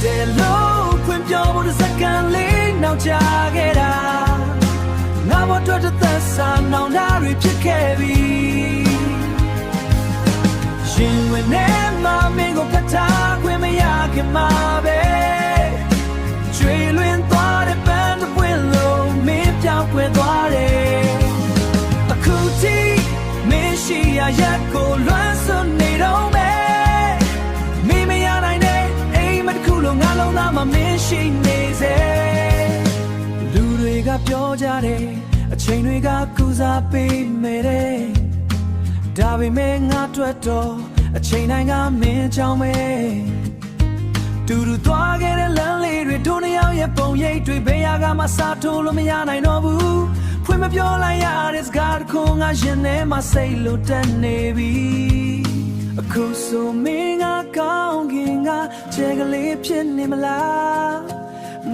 တဲ့လို့ဖွင့်ပြောဖို့စက္ကန့်လေးနောက်ကျခဲ့တာငါဘဝအတွက်သက်သာနောင်တတွေဖြစ်ခဲ့ပြီရှင်ဝင်နေမှာမင်းကိုဖတ်ထားခွင့်မရခင်မှာပဲကျွေလွင်သွားတဲ့ပန်းတစ်ပွင့်လုံးမင်းပြောင်းခွင့်သွားတယ်အခုထိမင်းရှိရရက်ကိုလွမ်းစွန်နေတော့မယ်မင်းမရနိုင်တဲ့အိမ်မတစ်ခုလုံးငါလုံးသားမှာမင်းရှိနေစေလူတွေကပြောကြတယ်အချိန်တွေကကူစားပေးမယ်တဲ့ဒါပေမဲ့ငါတွေ့တော့အချိန်တိုင်းကမင်းကြောင့်ပဲတူတူသွားခဲ့တဲ့လမ်းလေးတွေတို့နှစ်ယောက်ရဲ့ပုံရိပ်တွေဘယ်ရာကမှစားထိုးလို့မရနိုင်တော့ဘူးဖွင့်မပြောလိုက်ရတဲ့စကားတစ်ခုငါရင်ထဲမှာစိတ်လိုတက်နေပြီအခုဆိုမင်းကကောင်းခင်ကချက်ကလေးဖြစ်နေမလား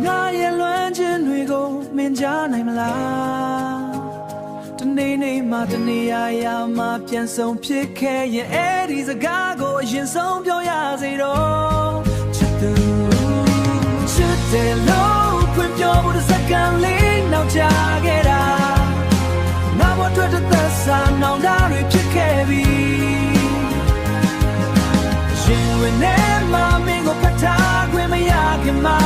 ငါရဲ့လွမ်းခြင်းတွေကိုမင်းကြားနိုင်မလားတနေ့နေ့မှတနေ့ရာမှပြန်ဆုံးဖြစ်ခဲ့ရင်အဲ့ဒီစကားကိုအရင်ဆုံးပြောရစေတော့ချစ်သူချစ်တယ်လို့ဖွင့်ပြောဖို့စက္ကန့်လေးနောက်ကျခဲ့တာငါဘဝအတွက်သက်သာနောင်တတွေဖြစ်ခဲ့ပြီရှင်ဝင်နေမှာမင်းကိုဖတ်ထားခွင့်မရခင်မှာ